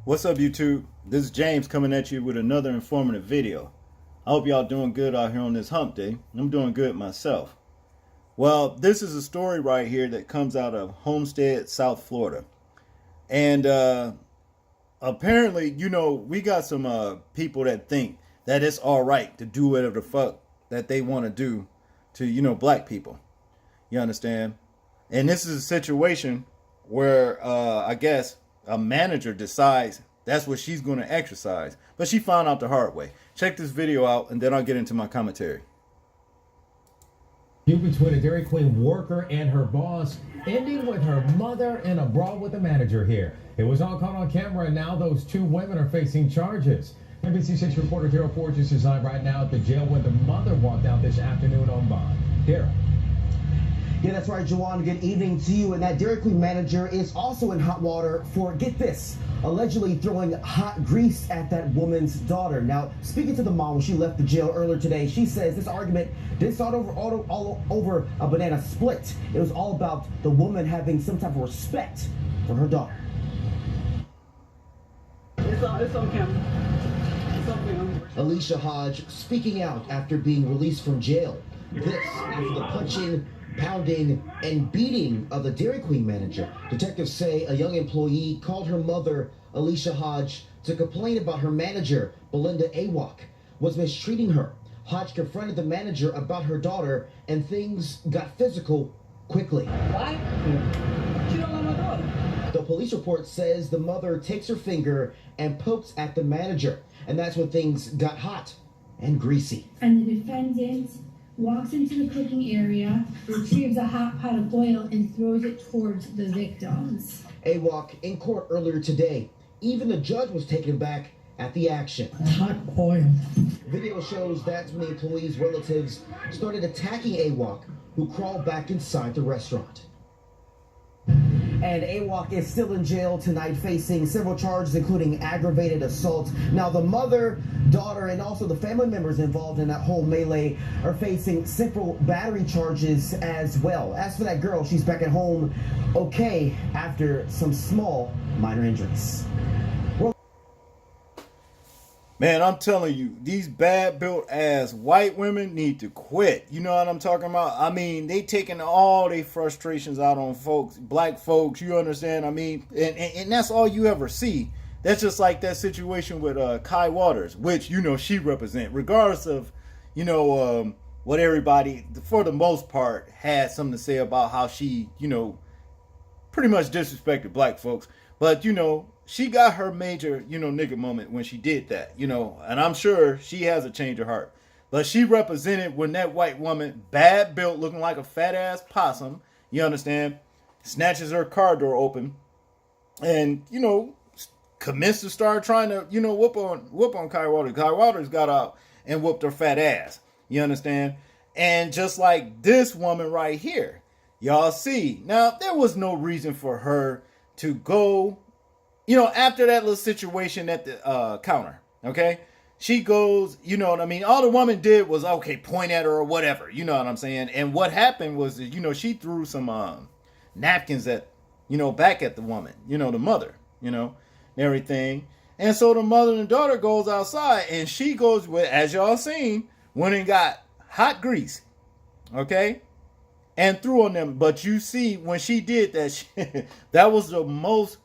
What's up, YouTube? This is James coming at you with another informative video. I hope y'all doing good out here on this hump day. I'm doing good myself. Well, this is a story right here that comes out of Homestead, South Florida. And apparently, we got some people that think that it's all right to do whatever the fuck that they want to do to, black people. You understand? And this is a situation where I guess a manager decides that's what she's going to exercise. But she found out the hard way. Check this video out and then I'll get into my commentary. Between a Dairy Queen worker and her boss, ending with her mother in a brawl with the manager here. It was all caught on camera, and now those two women are facing charges. NBC6 reporter Daryl Porges is live right now at the jail where the mother walked out this afternoon on bond. Daryl. Yeah, that's right, Juwan. Good evening to you. And that Dairy Queen manager is also in hot water for, get this, allegedly throwing hot grease at that woman's daughter. Now, speaking to the mom when she left the jail earlier today, she says this argument didn't start all over a banana split. It was all about the woman having some type of respect for her daughter. It's on camera. It's on film. Alicia Hodge speaking out after being released from jail. This after the punching, pounding, and beating of the Dairy Queen manager. Detectives say a young employee called her mother, Alicia Hodge, to complain about her manager, Belinda Awak, was mistreating her. Hodge confronted the manager about her daughter, and things got physical quickly. Why? She don't love my daughter. The police report says the mother takes her finger and pokes at the manager, and that's when things got hot and greasy. And the defendant walks into the cooking area, retrieves a hot pot of oil, and throws it towards the victims. Awak in court earlier today. Even the judge was taken back at the action. Hot oil. Video shows that's when the employee's relatives started attacking Awak, who crawled back inside the restaurant. And Awak is still in jail tonight, facing several charges, including aggravated assault. Now, the mother, daughter, and also the family members involved in that whole melee are facing simple battery charges as well. As for that girl, she's back at home okay after some small minor injuries. Man, I'm telling you, these bad built ass white women need to quit. You know what I'm talking about? I mean, they taking all their frustrations out on folks, black folks, you understand? I mean, and that's all you ever see. That's just like that situation with Kai Waters, which, she represent, regardless of, what everybody, for the most part, had something to say about how she, pretty much disrespected black folks. But, she got her major, nigga moment when she did that, and I'm sure she has a change of heart. But she represented when that white woman, bad built, looking like a fat ass possum, you understand, snatches her car door open and, commits to start trying to, whoop on Kai Waters. Kai Waters got out and whooped her fat ass, you understand? And just like this woman right here, y'all see, now there was no reason for her to go, after that little situation at the counter, okay? She goes, you know what I mean? All the woman did was, okay, point at her or whatever, you know what I'm saying? And what happened was, she threw some napkins at, back at the woman, the mother, and everything. And so the mother and daughter goes outside, and she goes with, as y'all seen, went and got hot grease, okay? And threw on them. But you see, when she did that, that was the most,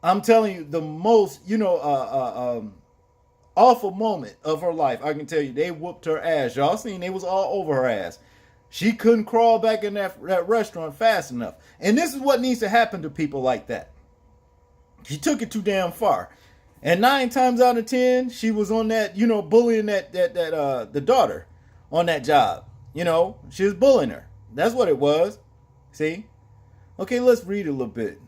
I'm telling you, the most, awful moment of her life. I can tell you, they whooped her ass. Y'all seen, they was all over her ass. She couldn't crawl back in that restaurant fast enough. And this is what needs to happen to people like that. She took it too damn far. And 9 times out of 10, she was on that, bullying the daughter on that job. She was bullying her. That's what it was. See? Okay, let's read a little bit.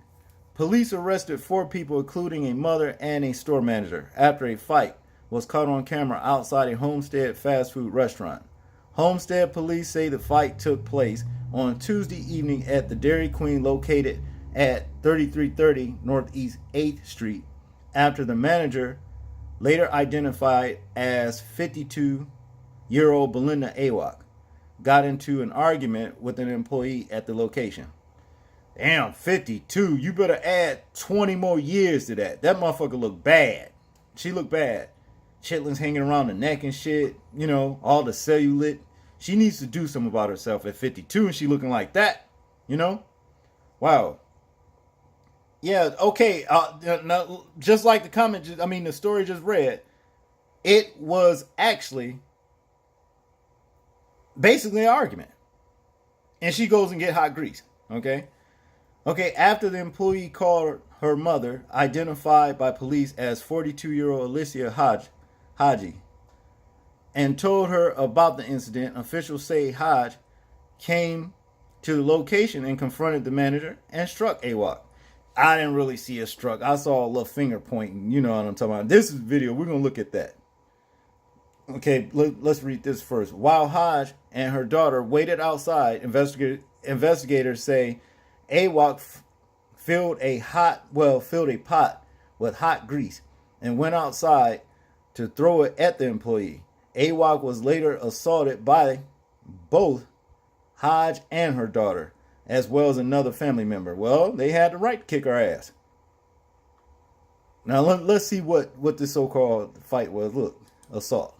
Police arrested 4 people, including a mother and a store manager, after a fight was caught on camera outside a Homestead fast food restaurant. Homestead police say the fight took place on Tuesday evening at the Dairy Queen located at 3330 Northeast 8th Street, after the manager, later identified as 52-year-old Belinda Awak, got into an argument with an employee at the location. Damn, 52. You better add 20 more years to that. That motherfucker look bad. She look bad. Chitlins hanging around the neck and shit. You know, all the cellulite. She needs to do something about herself at 52 and she looking like that. You know? Wow. Yeah, okay. Now, just like the comment, the story just read, it was actually basically an argument. And she goes and get hot grease. Okay? Okay, after the employee called her mother, identified by police as 42-year-old Alicia Haji, and told her about the incident, officials say Hodge came to the location and confronted the manager and struck AWOC. I didn't really see a struck. I saw a little finger pointing. You know what I'm talking about. This is video. We're going to look at that. Okay, let's read this first. While Hodge and her daughter waited outside, investigators say AWOC filled a pot with hot grease and went outside to throw it at the employee. AWOC was later assaulted by both Hodge and her daughter, as well as another family member. Well, they had the right to kick her ass. Now let's see what this so-called fight was. Look, assault.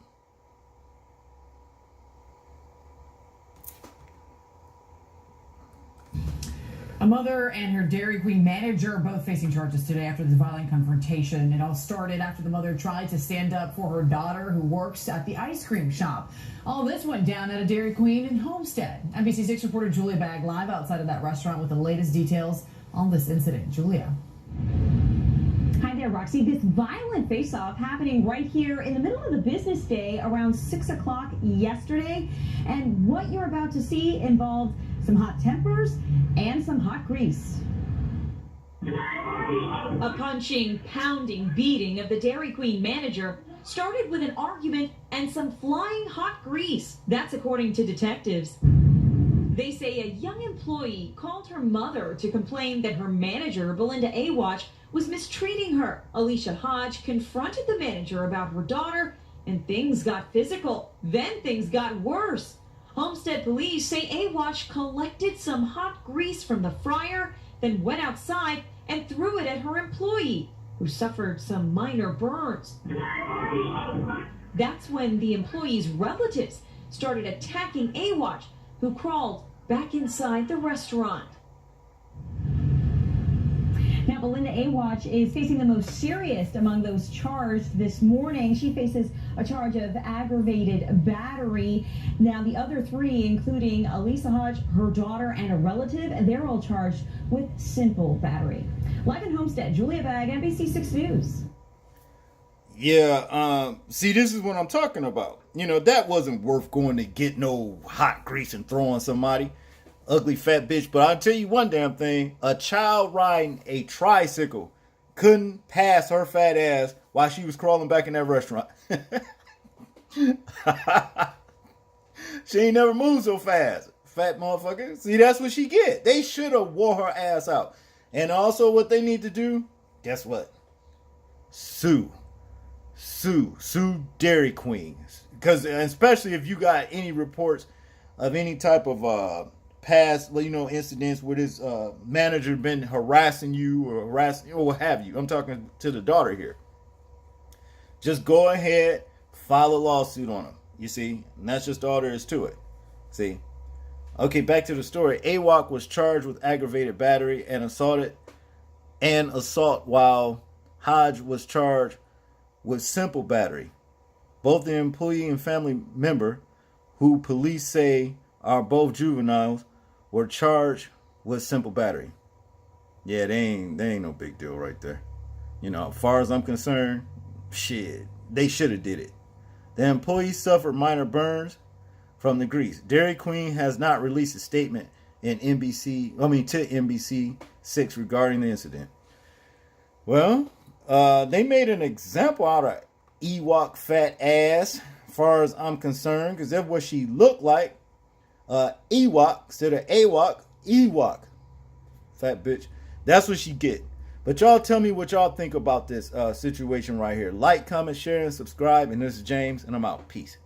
A mother and her Dairy Queen manager are both facing charges today after the violent confrontation. It all started after the mother tried to stand up for her daughter who works at the ice cream shop. All this went down at a Dairy Queen in Homestead. NBC6 reporter Julia Bagg live outside of that restaurant with the latest details on this incident. Julia. Hi there, Roxy. This violent face-off happening right here in the middle of the business day around 6 o'clock yesterday. And what you're about to see involved some hot tempers and some hot grease. A punching, pounding beating of the Dairy Queen manager started with an argument and some flying hot grease. That's according to detectives. They say a young employee called her mother to complain that her manager, Belinda AWOC, was mistreating her. Alicia Hodge confronted the manager about her daughter, and things got physical. Then things got worse. Homestead police say AWOC collected some hot grease from the fryer, then went outside and threw it at her employee, who suffered some minor burns. That's when the employee's relatives started attacking AWOC, who crawled back inside the restaurant. Now, Belinda AWOC is facing the most serious among those charged this morning. She faces a charge of aggravated battery. Now, the other three, including Alicia Hodge, her daughter, and a relative, they're all charged with simple battery. Live in Homestead, Julia Bagg, NBC6 News. Yeah, see, this is what I'm talking about. You know, that wasn't worth going to get no hot grease and throwing somebody. Ugly fat bitch. But I'll tell you one damn thing. A child riding a tricycle couldn't pass her fat ass while she was crawling back in that restaurant. She ain't never moved so fast. Fat motherfucker. See, that's what she get. They should have wore her ass out. And also what they need to do, guess what? Sue Dairy Queens. Because especially if you got any reports of any type of past, incidents where this manager been harassing you or what have you. I'm talking to the daughter here. Just go ahead, file a lawsuit on them. You see, and that's just all there is to it. See, okay, back to the story. AWOC was charged with aggravated battery and assault, while Hodge was charged with simple battery. Both the employee and family member, who police say are both juveniles, were charged with simple battery. Yeah, they ain't no big deal right there. You know, as far as I'm concerned, shit, they should have did it. The employee suffered minor burns from the grease. Dairy Queen has not released a statement to NBC6 regarding the incident. Well, they made an example out of Ewok fat ass, as far as I'm concerned, because that's what she looked like. Ewok instead of AWOC, Ewok. Fat bitch. That's what she get. But y'all tell me what y'all think about this situation right here. Like, comment, share, and subscribe. And this is James, and I'm out. Peace.